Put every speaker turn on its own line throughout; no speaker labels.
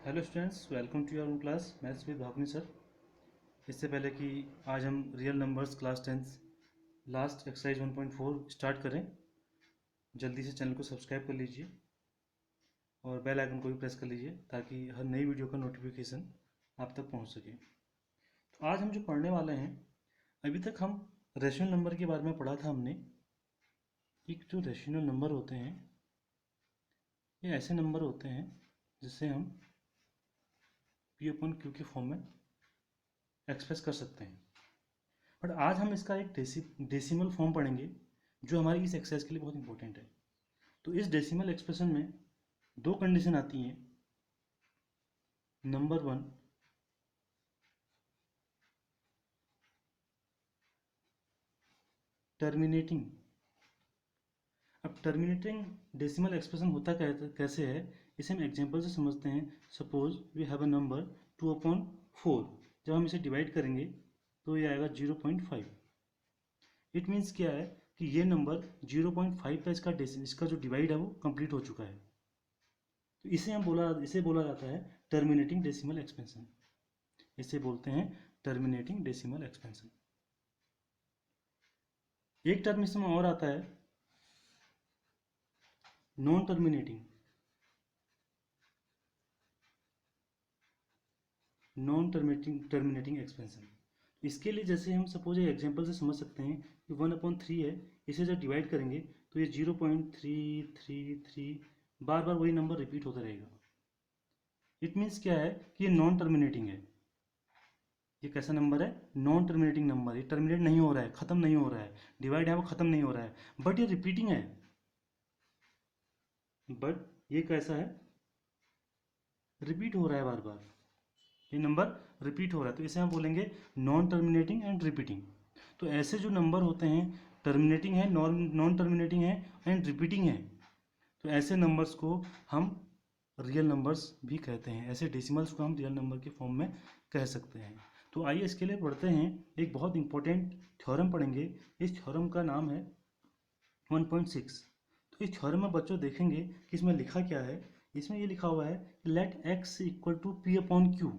Hello students, welcome to your own class maths with Bhavani sir. इससे पहले कि आज हम real numbers class 10 last exercise 1.4 start करें, जल्दी से चैनल को सब्सक्राइब कर लीजिए और बेल आइकन को भी प्रेस कर लीजिए ताकि हर नई वीडियो का नोटिफिकेशन आप तक पहुंच सके। तो आज हम जो पढ़ने वाले हैं, अभी तक हम रेशनल नंबर के बारे में पढ़ा था हमने। एक जो रेशनल नंबर होते हैं, ये ऐसे नंबर होते हैं जिससे हम P/Q के फॉर्म में एक्सप्रेस कर सकते हैं। बट आज हम इसका एक डेसिमल फॉर्म पढ़ेंगे जो हमारी इस एक्सरसाइज के लिए बहुत इंपॉर्टेंट है। तो इस डेसिमल एक्सप्रेशन में दो कंडीशन आती हैं। Number one, terminating. अब टर्मिनेटिंग डेसिमल एक्सप्रेशन होता कैसे है, इसे हम एग्जांपल से समझते हैं। Suppose we have a number 2/4। जब हम इसे डिवाइड करेंगे तो ये आएगा 0.5। इट मीन्स क्या है कि ये नंबर 0.5 का इसका जो डिवाइड है वो कंप्लीट हो चुका है। तो इसे बोला जाता है टर्मिनेटिंग डेसिमल एक्सपेंशन। इसे बोलते हैं टर्मिनेटिंग डेसिमल एक्सपेंशन। एक टर्म इसमें और आता है, नॉन टर्मिनेटिंग। Terminating expansion. इसके लिए जैसे हम सपोज एक एग्जांपल से समझ सकते हैं कि 1/3 है, इसे जब डिवाइड करेंगे तो ये 0.333 बार बार वही नंबर रिपीट होता रहेगा। इट मीन्स क्या है कि ये नॉन टर्मिनेटिंग है। ये कैसा नंबर है? Non terminating number. ये टर्मिनेट नहीं हो रहा है, खत्म नहीं हो रहा है, डिवाइड है वो खत्म नहीं हो रहा है, बट ये रिपीटिंग है। बट ये कैसा है? रिपीट हो रहा है बार बार, ये नंबर रिपीट हो रहा है, तो इसे हम बोलेंगे नॉन टर्मिनेटिंग एंड रिपीटिंग। तो ऐसे जो नंबर होते हैं, टर्मिनेटिंग है, नॉन टर्मिनेटिंग है एंड रिपीटिंग है, तो ऐसे नंबर्स को हम रियल नंबर्स भी कहते हैं। ऐसे डेसिमल्स को हम रियल नंबर के फॉर्म में कह सकते हैं। तो आइए इसके लिए पढ़ते हैं, एक बहुत इंपॉर्टेंट थ्योरम पढ़ेंगे। इस थ्योरम का नाम है 1.6। तो इस थ्योरम में बच्चों देखेंगे कि इसमें लिखा क्या है। इसमें ये लिखा हुआ है let x equal to P/Q।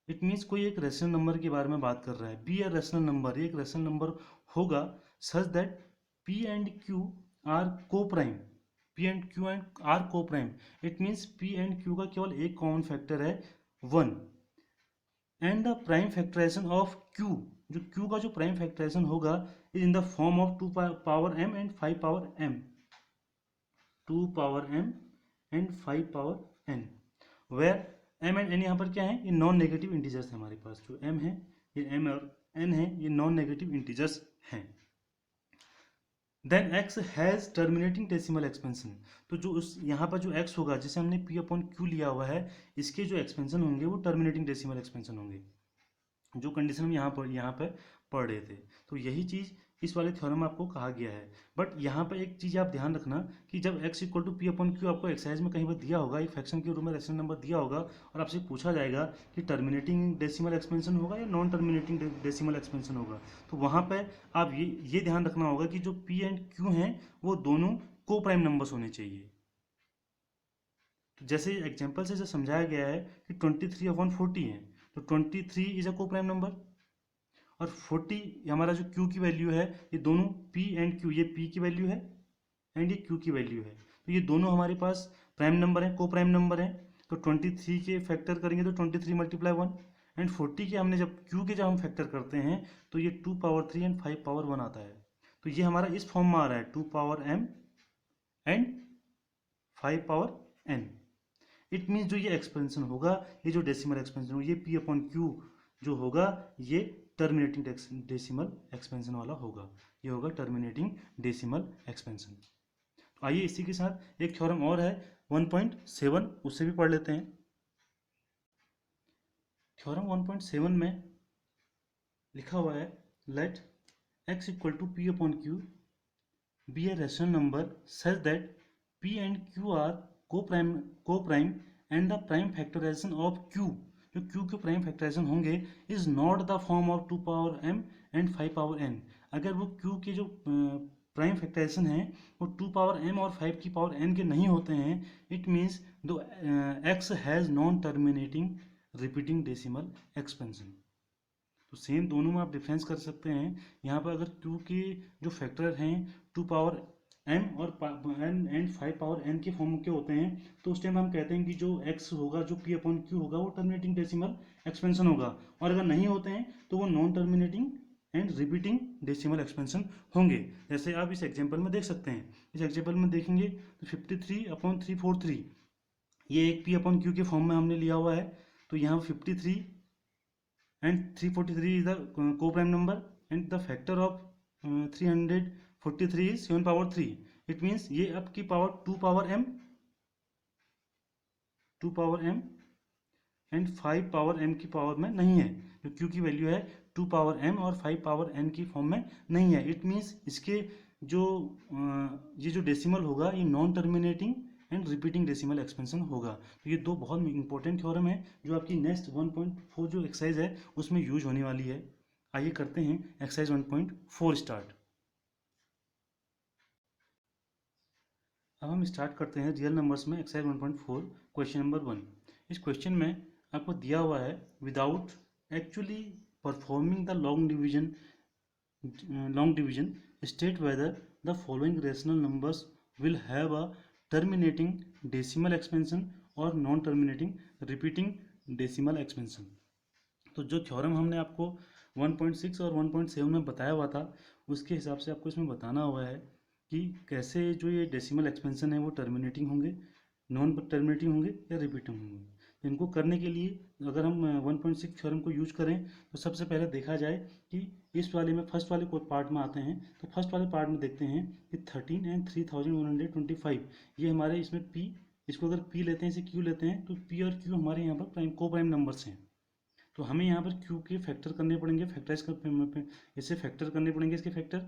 It means कोई एक रेशनल नंबर के बारे में बात कर रहा है। बी ए रेशनल नंबर, एक रेशनल नंबर होगा such that P and Q are co prime. P and Q are co prime. It means P and Q का केवल एक कॉमन फैक्टर है 1, and the prime factorisation of Q, जो Q का जो prime factorisation होगा is in the form of 2 power m and 5 power m। 2 power m and 5 power n, where m and n यहाँ पर क्या है? ये नॉन नेगेटिव इंटीजर्स है। हमारे पास जो m है, ये m और n है, ये नॉन नेगेटिव इंटीजर्स हैं। Then x has terminating decimal expansion. तो जो उस यहाँ पर जो x होगा, जिसे हमने P/Q लिया हुआ है, इसके जो एक्सपेंशन होंगे वो टर्मिनेटिंग डेसिमल एक्सपेंशन होंगे, जो कंडीशन हम यहाँ पे पढ़ रहे थे। तो यही चीज़ इस वाले थ्योरम में आपको कहा गया है। बट यहाँ पे एक चीज़ आप ध्यान रखना कि जब x इक्वल टू P/Q आपको एक्सरसाइज में कहीं पर दिया होगा, एक फ्रैक्शन के रूप में रेशनल नंबर दिया होगा, और आपसे पूछा जाएगा कि टर्मिनेटिंग डेसिमल एक्सपेंशन होगा या नॉन टर्मिनेटिंग डेसिमल एक्सपेंशन होगा, तो वहाँ पर आप ये ध्यान रखना होगा कि जो P एंड Q हैं वो दोनों को प्राइम नंबर्स होने चाहिए। तो जैसे एग्जाम्पल से जो समझाया गया है कि 23/40 है, तो 23 इज अ को प्राइम नंबर, और 40 हमारा जो Q की वैल्यू है, ये दोनों P एंड Q, ये P की वैल्यू है एंड ये Q की वैल्यू है, तो ये दोनों हमारे पास प्राइम नंबर है, को प्राइम नंबर है। तो 23 के फैक्टर करेंगे तो 23 मल्टीप्लाई 1, एंड 40 के हमने जब Q के जब हम फैक्टर करते हैं तो ये 2 पावर 3 एंड 5 पावर 1 आता है। तो ये हमारा इस फॉर्म में आ रहा है 2 power m and 5 power n। It means जो ये एक्सपेंशन होगा, ये जो डेसिमल एक्सपेंशन होगा, ये P/Q जो होगा, ये टर्मिनेटिंग डेसिमल एक्सपेंशन वाला होगा। ये होगा टर्मिनेटिंग डेसिमल एक्सपेंशन। तो आइए इसी के साथ एक थ्योरम और है 1.7, उससे भी पढ़ लेते हैं। थ्योरम 1.7 में लिखा हुआ है let x equal to P/Q be a rational number such that P and Q are co-prime and the prime factorization of Q, जो Q के प्राइम फैक्टराइजेशन होंगे, is not the form of 2 power m and 5 power n। अगर वो Q के जो prime factorisation है वो 2 power m और 5 की पावर n के नहीं होते हैं, इट मीन्स दो x has non terminating repeating decimal expansion. तो सेम दोनों में आप डिफरेंस कर सकते हैं। यहाँ पर अगर q के जो फैक्टर हैं 2 पावर m और n एंड 5 पावर n के फॉर्म के होते हैं, तो उस टाइम हम कहते हैं कि जो x होगा, जो p अपॉन q होगा, वो टर्मिनेटिंग डेसिमल एक्सपेंशन होगा, और अगर नहीं होते हैं तो वो non terminating and repeating decimal expansion होंगे। जैसे आप इस एग्जांपल में देख सकते हैं, इस एग्जांपल में देखेंगे तो 53/343 ये एक p अपॉन q के फॉर्म में हमने लिया हुआ है। तो यहाँ 53 and 343 is the co-prime number, and the factor of 343 is 7 power 3. It means ये अब की power 2 power m and 5 power m की पावर में नहीं है। जो q की वैल्यू है 2 पावर m और 5 पावर n की फॉर्म में नहीं है। इट मीन्स इसके जो ये जो डेसिमल होगा ये non terminating and repeating decimal expansion होगा। तो ये दो बहुत इंपॉर्टेंट थ्योरम है जो आपकी नेक्स्ट 1.4 जो एक्सरसाइज है उसमें यूज होने वाली है। आइए करते हैं एक्सरसाइज 1.4 स्टार्ट। अब हम स्टार्ट करते हैं रियल नंबर्स में एक्सरसाइज 1.4 क्वेश्चन नंबर 1। इस क्वेश्चन में आपको दिया हुआ है without actually performing the long division state whether the following rational numbers will have a terminating decimal expansion और non terminating repeating decimal expansion. तो जो थ्योरम हमने आपको 1.6 और 1.7 में बताया हुआ था उसके हिसाब से आपको इसमें बताना हुआ है कि कैसे जो ये डेसिमल एक्सपेंशन है वो टर्मिनेटिंग होंगे, नॉन टर्मिनेटिंग होंगे या रिपीटिंग होंगे। तो इनको करने के लिए अगर हम 1.6 थ्योरम को यूज करें तो सबसे पहले देखा जाए कि इस वाले में फर्स्ट वाले को पार्ट में आते हैं। तो फर्स्ट वाले पार्ट में देखते हैं कि 13 एंड 3125 ये हमारे इसमें p, इसको अगर p लेते हैं, इसे q लेते हैं, तो p और q हमारे यहाँ पर प्राइम को प्राइम नंबर्स हैं। तो हमें यहाँ पर q के फैक्टर करने पड़ेंगे, फैक्टराइज कर इसे फैक्टर करने पड़ेंगे इसके फैक्टर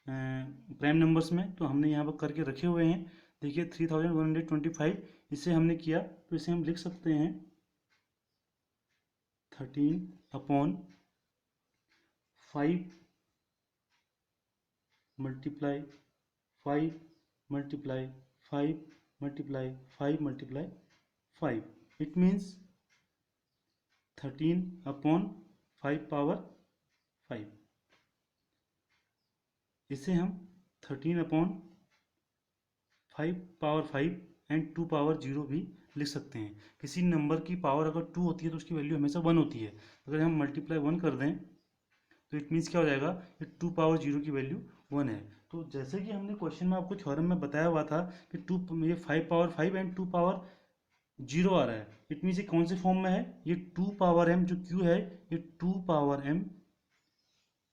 प्राइम नंबर्स में। तो हमने यहाँ पर करके रखे हुए हैं। देखिए 3125 इसे हमने किया तो इसे हम लिख सकते हैं 13/5 multiply 5 multiply 5 multiply 5 multiply 5। It means 13/5 power 5। इसे हम 13/5 पावर 5 एंड 2 पावर 0 भी लिख सकते हैं। किसी नंबर की पावर अगर 2 होती है तो उसकी वैल्यू हमेशा 1 होती है। अगर हम मल्टीप्लाई 1 कर दें तो इट मीन्स क्या हो जाएगा कि 2 पावर 0 की वैल्यू 1 है। तो जैसे कि हमने क्वेश्चन में आपको थ्योरम में बताया हुआ था कि 5 पावर 5 एंड 2 पावर 0 आ रहा है। इट मीन्स ये कौन से फॉर्म में है, ये 2 पावर m जो q है, ये 2 पावर m,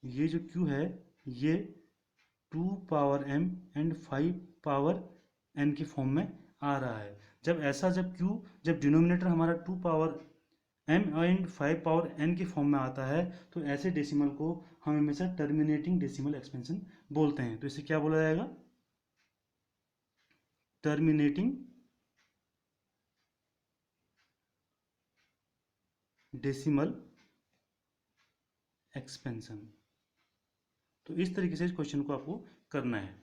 ये जो q है ये 2 power m and 5 power n की फॉर्म में आ रहा है। जब डिनोमिनेटर हमारा 2 power m and 5 power n की फॉर्म में आता है तो ऐसे डेसिमल को हम हमेशा टर्मिनेटिंग डेसिमल एक्सपेंशन बोलते हैं। तो इसे क्या बोला जाएगा, टर्मिनेटिंग डेसिमल एक्सपेंशन। तो इस तरीके से इस क्वेश्चन को आपको करना है।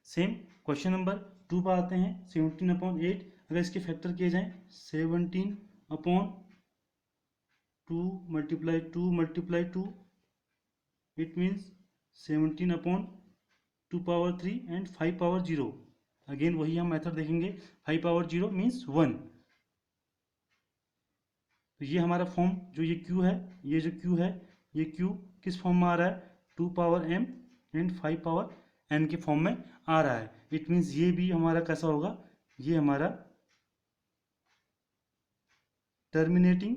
सेम क्वेश्चन नंबर 2 पर आते हैं। 17/8 अगर इसके फैक्टर किए जाएं 17/2 multiply 2 multiply 2 it means 17/2 power 3 and 5 power 0। Again वही हम मेथड देखेंगे, 5 पावर 0 मीन्स 1। तो ये हमारा फॉर्म जो ये q है, ये जो q है, ये q किस फॉर्म में आ रहा है, 2 power m and 5 power n के फॉर्म में आ रहा है। इट मीन्स ये भी हमारा कैसा होगा, ये हमारा टर्मिनेटिंग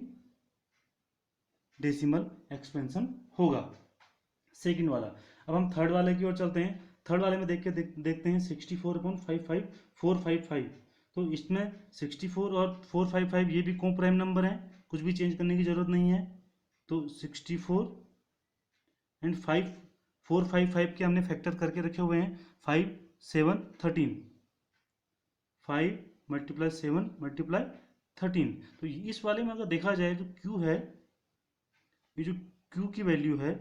डेसिमल एक्सपेंशन होगा, सेकंड वाला। अब हम थर्ड वाले की ओर चलते हैं। थर्ड वाले में देखते हैं 64/455 तो इसमें 64 और 455 ये भी को प्राइम नंबर हैं, कुछ भी चेंज करने की जरूरत नहीं है। तो 64 एंड 455 के हमने फैक्टर करके रखे हुए हैं 5 7 13, 5 मल्टीप्लाई 7 मल्टीप्लाई 13। तो इस वाले में अगर देखा जाए तो q है, ये जो q की वैल्यू है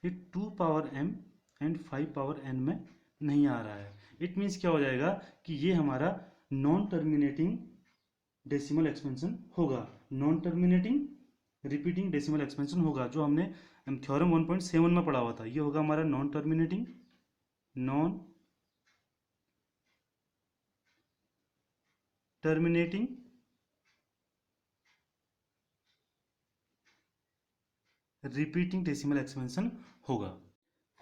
ये 2 power m and 5 power n में नहीं आ रहा है। इट मीन्स क्या हो जाएगा कि ये हमारा नॉन टर्मिनेटिंग डेसिमल एक्सपेंशन होगा, non terminating repeating decimal expansion होगा, जो हमने थ्योरम 1.7 में पढ़ा हुआ था। ये होगा हमारा non terminating repeating decimal expansion होगा।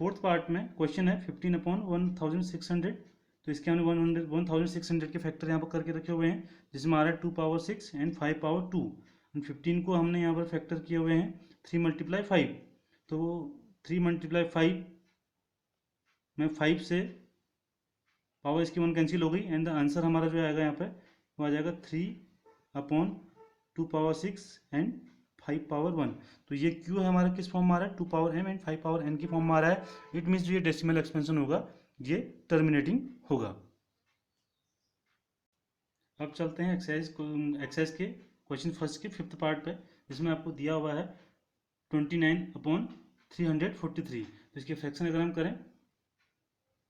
फोर्थ पार्ट में क्वेश्चन है 15/1600, तो इसके हमने 1600 के फैक्टर यहाँ पर करके रखे हुए हैं, जिसमें आ रहा है 2 पावर 6 एंड 5 पावर 2, एंड 15 को हमने यहाँ पर फैक्टर किए हुए हैं 3 × 5, तो 3 × 5 में 5 से पावर इसकी 1 कैंसिल हो गई, एंड द आंसर हमारा जो आएगा यहाँ पे वो आ जाएगा 3/2 पावर 6 एंड 5 पावर 1। तो ये क्यू है हमारा किस फॉर्म में आ रहा है, 2 power m and 5 power n की फॉर्म में आ रहा है। इट मीन्स जो ये डेसिमल एक्सपेंशन होगा ये टर्मिनेटिंग होगा। अब चलते हैं एक्सरसाइज के क्वेश्चन फर्स्ट के फिफ्थ पार्ट पे, जिसमें आपको दिया हुआ है 29/343। तो इसके फ्रैक्शन अगर हम करें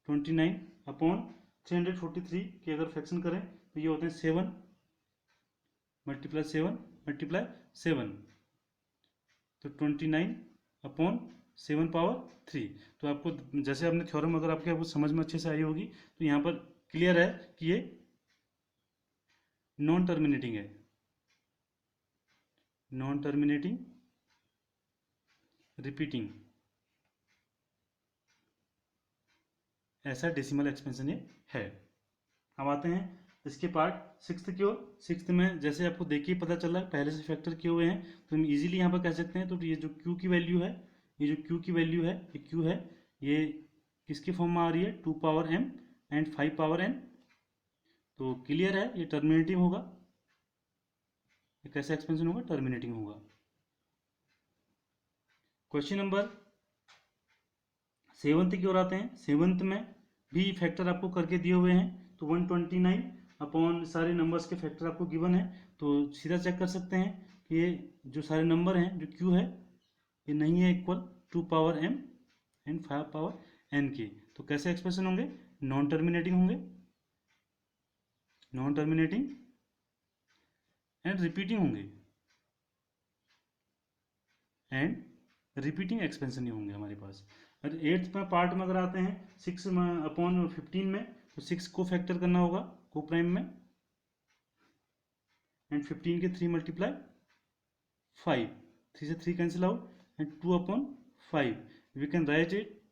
29/343 के अगर फ्रैक्शन करें तो ये होते हैं 7 × 7 × 7, तो 29/7 पावर 3। तो आपको जैसे आपने थ्योरम अगर आपको समझ में अच्छे से आई होगी, तो यहाँ पर क्लियर है कि ये नॉन टर्मिनेटिंग है, नॉन टर्मिनेटिंग रिपीटिंग ऐसा डेसिमल एक्सपेंशन ये है। अब आते हैं इसके पार्ट सिक्स्थ की ओर। सिक्स्थ में जैसे आपको देखिए पता चल रहा है पहले से फैक्टर किए हुए हैं, तो हम इजीली यहाँ पर कह सकते हैं। तो ये जो Q की वैल्यू है, ये जो Q की वैल्यू है, ये Q है, ये किसके फॉर्म में आ रही है, 2 power m and 5 power n। तो क्लियर है ये टर्मिनेटिंग होगा। ये कैसा एक्सपेंशन होगा, टर्मिनेटिंग होगा। क्वेश्चन नंबर 7th की ओर आते हैं। 7th में भी फैक्टर आपको करके दिए हुए हैं, तो 129 अपॉन सारे नंबर्स के फैक्टर आपको गिवन है, तो सीधा चेक कर सकते हैं कि ये जो सारे नंबर हैं, जो Q है, ये नहीं है equal 2 power m and 5 power n के। तो कैसे एक्सप्रेशन होंगे, नॉन टर्मिनेटिंग होंगे, नॉन टर्मिनेटिंग एंड रिपीटिंग होंगे, एंड रिपीटिंग एक्सपेंशन ही होंगे हमारे पास। और 8th में पार्ट में अगर आते हैं 6/15 में, तो 6 को फैक्टर करना होगा को प्राइम में, एंड 15 के 3 × 5, 3 से 3 cancel out, and 2/5 we can write it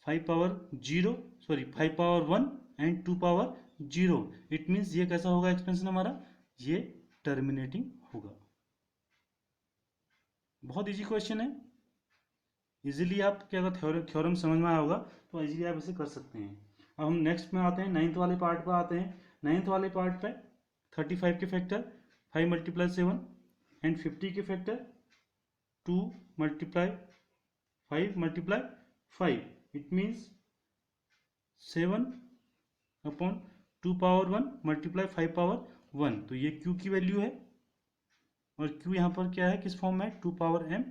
5 power 0 sorry 5 power 1 and 2 power 0। It means ये कैसा होगा एक्सपेंशन हमारा, ये टर्मिनेटिंग होगा। बहुत इजी क्वेश्चन है, इजीली आप क्या अगर थ्योरम समझ में आया होगा तो इजीली आप इसे कर सकते हैं। अब हम नेक्स्ट में आते हैं, 9th वाले पार्ट पर आते हैं। 9th वाले पार्ट पे 35 के फैक्टर 5 × 7 एंड 50 के factor 2 × 5 × 5। It means 7/2 power 1 × 5 power 1। तो ये Q की वैल्यू है, और Q यहाँ पर क्या है, किस फॉर्म में है, 2 power m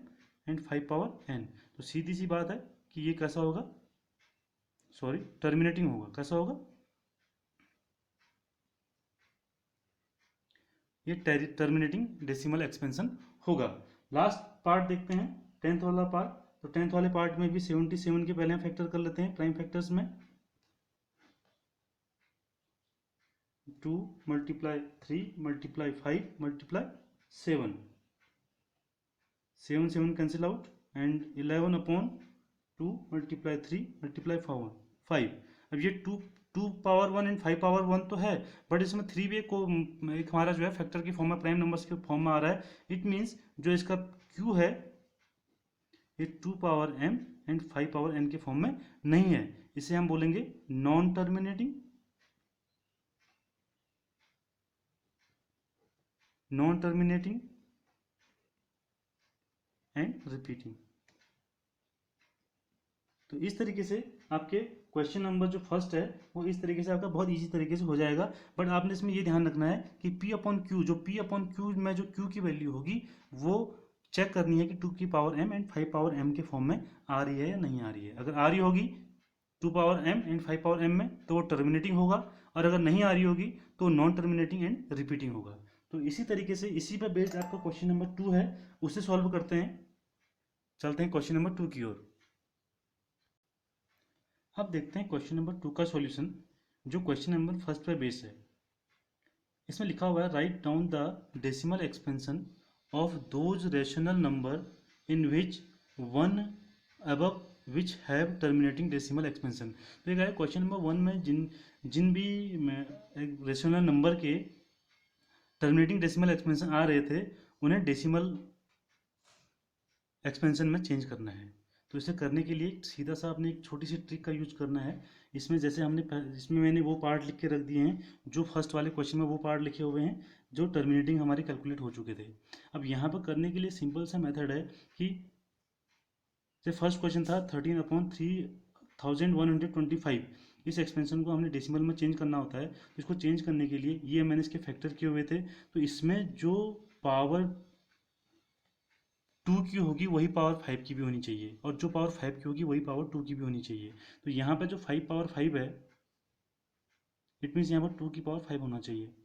and 5 power n। तो सीधी सी बात है कि ये कैसा होगा, सॉरी टर्मिनेटिंग होगा। कैसा होगा, ये टर्मिनेटिंग डेसिमल एक्सपेंशन होगा। लास्ट पार्ट देखते हैं 10th वाला पार्ट। तो 10th वाले पार्ट में भी 77 के पहले हम फैक्टर कर लेते हैं प्राइम फैक्टर्स में। 2 × 3 × 5 × 7, 7 कैंसिल आउट, एंड 11/2 × 3 × 5। अब ये 2 पावर 1 एंड 5 पावर 1 तो है, बट इसमें 3 भी एक हमारा जो है फैक्टर की फॉर्म में, प्राइम नंबर्स के फॉर्म में आ रहा है। इट मीन्स जो इसका Q है ये 2 power m and 5 power n के फॉर्म में नहीं है। इसे हम बोलेंगे non terminating, non terminating and repeating. तो इस तरीके से आपके क्वेश्चन नंबर जो फर्स्ट है वो इस तरीके से आपका बहुत इजी तरीके से हो जाएगा। बट आपने इसमें ये ध्यान रखना है कि P/Q, जो P/Q में जो Q की वैल्यू होगी वो चेक करनी है कि 2 की power m and 5 power m के फॉर्म में आ रही है या नहीं आ रही है। अगर आ रही होगी 2 power m and 5 power m में तो वो टर्मिनेटिंग होगा, और अगर नहीं आ रही होगी तो नॉन टर्मिनेटिंग एंड रिपीटिंग होगा। तो इसी तरीके से इसी पर बेस्ड आपका क्वेश्चन नंबर 2 है, उसे सॉल्व करते हैं। चलते हैं क्वेश्चन नंबर 2 की ओर। अब देखते हैं क्वेश्चन नंबर 2 का सॉल्यूशन, जो क्वेश्चन नंबर फर्स्ट पर बेस्ड है। इसमें लिखा हुआ है write down the decimal expansion of those rational number in which one above which have terminating decimal expansion. तो ये क्वेश्चन नंबर 1 में जिन जिन भी रेशनल नंबर के टर्मिनेटिंग डेसिमल एक्सपेंशन आ रहे थे उन्हें डेसिमल एक्सपेंशन में चेंज करना है। तो इसे करने के लिए सीधा सा आपने एक छोटी सी ट्रिक का यूज करना है। इसमें जैसे इसमें मैंने वो पार्ट लिख के रख दिए हैं, जो फर्स्ट वाले क्वेश्चन में वो पार्ट लिखे हुए हैं जो टर्मिनेटिंग हमारे कैलकुलेट हो चुके थे। अब यहाँ पर करने के लिए सिंपल सा मेथड है कि जैसे फर्स्ट क्वेश्चन था 13/3125, इस एक्सपेंशन को हमने डेसिमल में चेंज करना होता है। तो इसको चेंज करने के लिए ये मैंने इसके फैक्टर किए हुए थे, तो इसमें जो पावर 2 की होगी वही पावर 5 की भी होनी चाहिए, और जो पावर 5 की होगी वही पावर 2 की भी होनी चाहिए। तो यहाँ पे जो 5 पावर 5 है, इट मीन्स यहाँ पर 2 की पावर 5 होना चाहिए।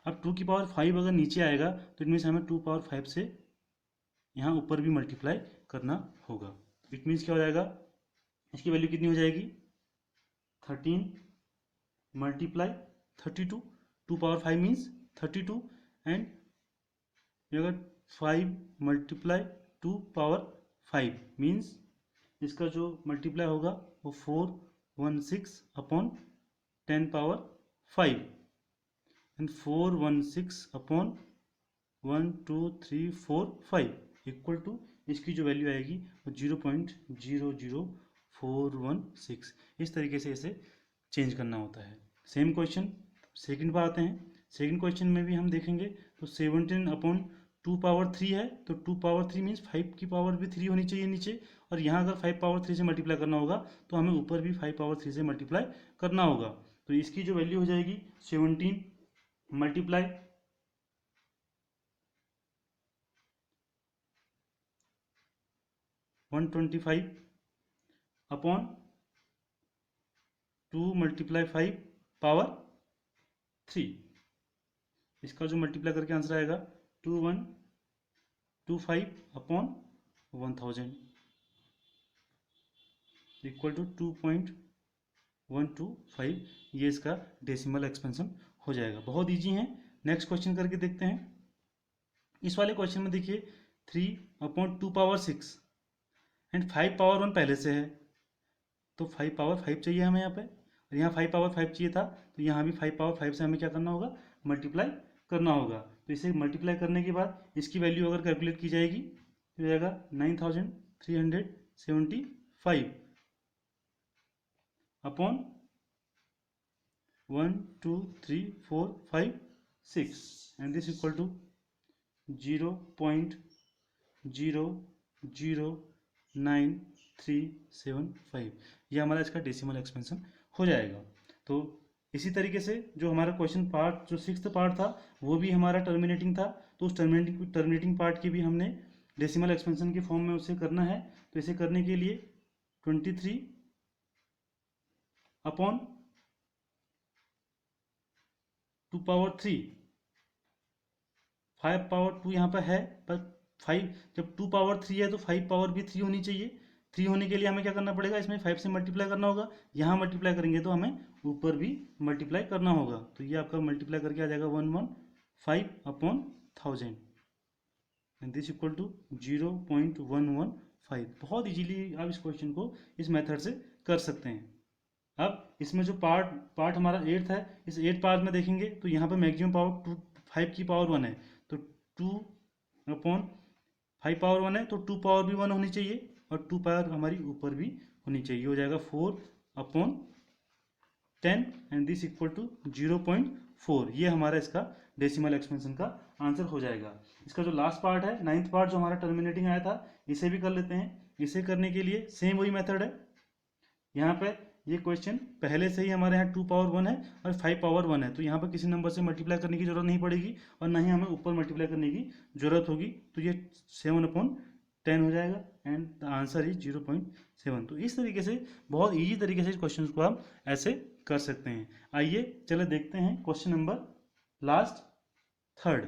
अब 2 की पावर 5 अगर नीचे आएगा तो इट मीन्स हमें 2 पावर 5 से यहाँ ऊपर भी मल्टीप्लाई करना होगा। इट मीन्स क्या हो जाएगा, इसकी वैल्यू कितनी हो जाएगी 13 मल्टीप्लाई 32, 2 पावर 5 मीन्स 32, एंड अगर 5 मल्टीप्लाई 2 पावर 5 मीन्स इसका जो मल्टीप्लाई होगा वो 416 upon 10 power 5 and 416 upon 1 2 3 4 5 equal to इसकी जो वैल्यू आएगी वो 0.00416। इस तरीके से इसे चेंज करना होता है। सेम क्वेश्चन सेकंड पर आते हैं। सेकंड क्वेश्चन में भी हम देखेंगे तो 17 अपॉन 2 पावर 3 है, तो 2 पावर 3 मीन्स 5 की पावर भी 3 होनी चाहिए नीचे, और यहाँ अगर 5 पावर 3 से मल्टीप्लाई करना होगा तो हमें ऊपर भी 5 पावर 3 से मल्टीप्लाई करना होगा। तो इसकी जो वैल्यू हो जाएगी 17 मल्टीप्लाई 125 अपॉन 2 मल्टीप्लाई 5 पावर 3। इसका जो मल्टीप्लाई करके आंसर आएगा 2125 अपॉन 1000 इक्वल टू 2.125। ये इसका डेसिमल एक्सपेंशन हो जाएगा। बहुत इजी है। नेक्स्ट क्वेश्चन करके देखते हैं। इस वाले क्वेश्चन में देखिए 3/2 पावर 6 एंड 5 पावर 1 पहले से है, तो 5 पावर 5 चाहिए हमें यहाँ पे, और यहाँ 5 पावर 5 चाहिए था, तो यहाँ भी 5 पावर 5 से हमें क्या करना होगा, मल्टीप्लाई करना होगा। तो इसे मल्टीप्लाई करने के बाद इसकी वैल्यू अगर कैलकुलेट की जाएगी तो हो जाएगा 9375 upon 1 2 3 4 5 6 and this equal to 0.00935। ये हमारा इसका डेसिमल एक्सपेंशन हो जाएगा। तो इसी तरीके से जो हमारा क्वेश्चन पार्ट जो 6th पार्ट था वो भी हमारा टर्मिनेटिंग था, तो उस टर्मिनेटिंग पार्ट की भी हमने डेसिमल एक्सपेंशन के फॉर्म में उसे करना है। तो इसे करने के लिए 23 अपॉन 2 पावर 3, 5 पावर 2 यहाँ पर है, पर 5 जब 2 पावर 3 है तो 5 पावर भी 3 होनी चाहिए। 3 होने के लिए हमें क्या करना पड़ेगा, इसमें 5 से मल्टीप्लाई करना होगा। यहाँ मल्टीप्लाई करेंगे तो हमें ऊपर भी मल्टीप्लाई करना होगा। तो ये आपका मल्टीप्लाई करके आ जाएगा 115 upon 1000 and this equal to 0.115। बहुत इजीली आप इस क्वेश्चन को इस मेथड से कर सकते हैं। अब इसमें जो पार्ट हमारा 8th है, इस 8 पार्ट में देखेंगे तो यहाँ पर मैक्सिमम पावर 5 की पावर 1 है, तो 2 अपॉन 5 पावर 1 है, तो 2 पावर भी 1 होनी चाहिए, और 2 पावर हमारी ऊपर भी होनी चाहिए। हो जाएगा 4 upon 10 and this equal to 0.4। ये हमारा इसका डेसिमल एक्सपेंशन का आंसर हो जाएगा। इसका जो लास्ट पार्ट है 9th पार्ट जो हमारा टर्मिनेटिंग आया था, इसे भी कर लेते हैं। इसे करने के लिए सेम वही मेथड है। यहाँ पे ये क्वेश्चन पहले से ही हमारे यहाँ 2 पावर 1 है और 5 पावर 1 है, तो यहाँ पर किसी नंबर से मल्टीप्लाई करने की जरूरत नहीं पड़ेगी और ना ही हमें ऊपर मल्टीप्लाई करने की जरूरत होगी। तो ये 7/10 हो जाएगा एंड द आंसर इज 0.7। तो इस तरीके से बहुत ईजी तरीके से इस क्वेश्चन को हम ऐसे कर सकते हैं। आइए चलो देखते हैं क्वेश्चन नंबर लास्ट 3rd।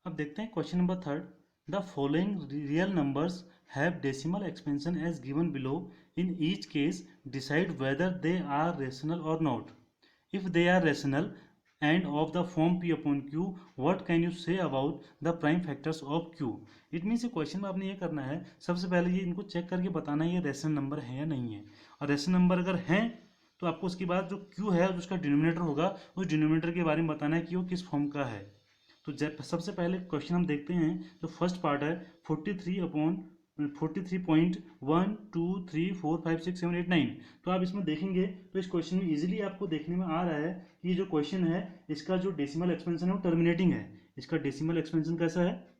अब देखते हैं question number 3rd। The following real numbers have decimal expansion as given below. In each case decide whether they are rational or not. If they are rational and of the form p upon q, what can you say about the prime factors of q? It means ये question में आपने ये करना है, सबसे पहले ये इनको चेक करके बताना है ये रेशनल नंबर है या नहीं है, और रेशनल नंबर अगर हैं तो आपको उसके बाद जो q है उसका डिनोमिनेटर होगा, उस डिनोमिनेटर के बारे में बताना है कि वो किस फॉर्म का है। तो सबसे पहले क्वेश्चन हम देखते हैं, जो फर्स्ट पार्ट है 43.123456789। तो आप इसमें देखेंगे तो इस क्वेश्चन में इजीली आपको देखने में आ रहा है कि ये जो क्वेश्चन है इसका जो डेसिमल एक्सपेंशन है वो टर्मिनेटिंग है। इसका डेसिमल एक्सपेंशन कैसा है,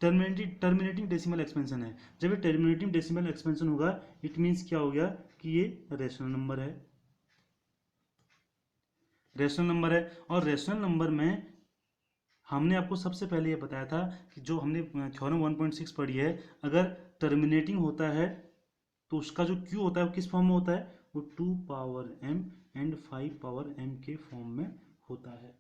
टर्मिनेटिंग डेसिमल एक्सपेंशन है। जब ये टर्मिनेटिंग डेसिमल एक्सपेंशन होगा इट मीन्स क्या हो गया कि ये रेशनल नंबर है, रेशनल नंबर है। और रेशनल नंबर में हमने आपको सबसे पहले ये बताया था कि जो हमने थ्योरम 1.6 पढ़ी है, अगर टर्मिनेटिंग होता है तो उसका जो क्यू होता है वो किस फॉर्म में होता है, वो 2 power m and 5 power m के फॉर्म में होता है।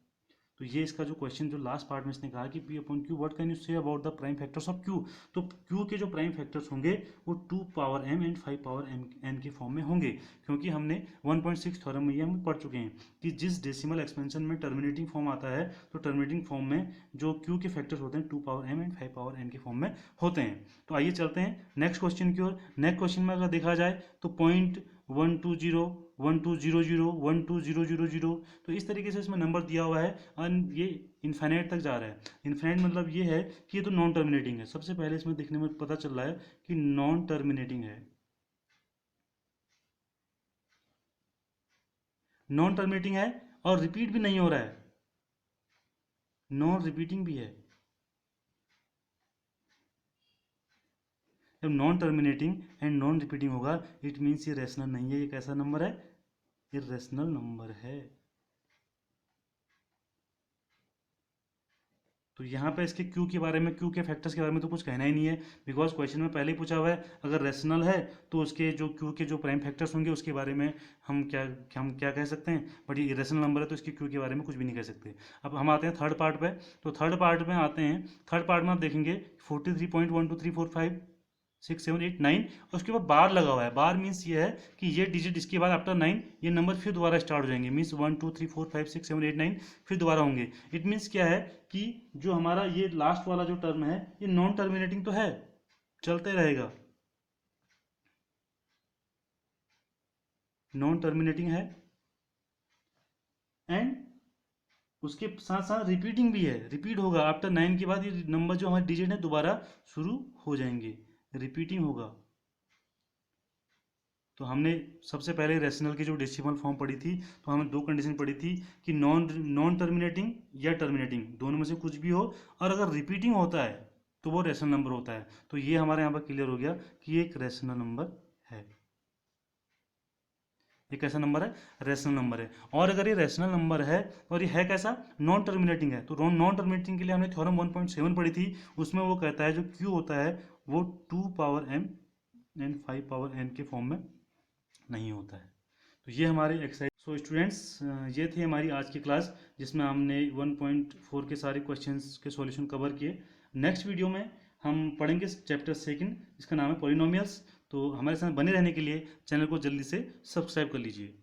तो ये इसका जो क्वेश्चन जो लास्ट पार्ट में इसने कहा कि p upon q what can you say about the prime factors of q, तो q के जो प्राइम फैक्टर्स होंगे वो 2 power m and 5 power n के फॉर्म में होंगे, क्योंकि हमने 1.6 थ्योरम में ये हम पढ़ चुके हैं कि जिस डेसिमल एक्सपेंशन में टर्मिनेटिंग फॉर्म आता है तो टर्मिनेटिंग फॉर्म में जो q के फैक्टर्स होते हैं 2 power m and 5 power n के फॉर्म में होते हैं। तो आइए चलते हैं नेक्स्ट क्वेश्चन की ओर। नेक्स्ट क्वेश्चन में अगर देखा जाए तो 0.120 1200 12000, तो इस तरीके से इसमें नंबर दिया हुआ है और ये इन्फाइनाइट तक जा रहा है। इन्फाइनाइट मतलब ये है कि ये तो नॉन टर्मिनेटिंग है। सबसे पहले इसमें देखने में पता चल रहा है कि नॉन टर्मिनेटिंग है, नॉन टर्मिनेटिंग है और रिपीट भी नहीं हो रहा है, नॉन रिपीटिंग भी है। जब non terminating and non repeating होगा इट मीन्स ये रेशनल नहीं है। ये कैसा नंबर है, ये रेशनल नंबर है। तो यहाँ पे इसके क्यू के बारे में, क्यू के फैक्टर्स के बारे में तो कुछ कहना ही नहीं है, बिकॉज क्वेश्चन में पहले ही पूछा हुआ है अगर रेशनल है तो उसके जो क्यू के जो प्राइम फैक्टर्स होंगे उसके बारे में हम क्या कह सकते हैं, बट ये इरेशनल नंबर है तो इसके क्यू के बारे में कुछ भी नहीं कह सकते। अब हम आते हैं थर्ड पार्ट पे। तो थर्ड पार्ट में आते हैं, थर्ड पार्ट में आप देखेंगे 43.123456789 और उसके बाद बार लगा हुआ है। बार मीन्स ये है कि ये डिजिट इसके बाद आफ्टर 9 ये नंबर फिर दोबारा स्टार्ट हो जाएंगे, मीन्स 1 2 3 4 5 6 7 8 9 फिर दोबारा होंगे। इट मीन्स क्या है कि जो हमारा ये लास्ट वाला जो टर्म है ये नॉन टर्मिनेटिंग तो है, चलते रहेगा, नॉन टर्मिनेटिंग है एंड उसके साथ साथ रिपीटिंग भी है, रिपीट होगा आफ्टर 9 के बाद ये नंबर जो हमारे डिजिट है दोबारा शुरू हो जाएंगे, रिपीटिंग होगा। तो हमने सबसे पहले रेशनल की जो डेसिमल फॉर्म पढ़ी थी तो हमें दो कंडीशन पढ़ी थी कि नॉन टर्मिनेटिंग या टर्मिनेटिंग, दोनों में से कुछ भी हो, और अगर रिपीटिंग होता है तो वो रेशनल नंबर होता है। तो ये हमारे यहाँ पर क्लियर हो गया कि ये एक रेशनल नंबर है। ये कैसा नंबर है, रेशनल नंबर है। और अगर ये रेशनल नंबर है और ये है कैसा, नॉन टर्मिनेटिंग है, तो नॉन टर्मिनेटिंग के लिए हमने थ्योरम 1.7 पढ़ी थी, उसमें वो कहता है जो क्यू होता है वो 2 power m and 5 power n के फॉर्म में नहीं होता है। तो ये हमारे एक्सरसाइज। सो स्टूडेंट्स, ये थी हमारी आज की क्लास जिसमें हमने 1.4 के सारे क्वेश्चंस के सॉल्यूशन कवर किए। नेक्स्ट वीडियो में हम पढ़ेंगे चैप्टर 2 जिसका नाम है पॉलिनोमियल्स। तो हमारे साथ बने रहने के लिए चैनल को जल्दी से सब्सक्राइब कर लीजिए।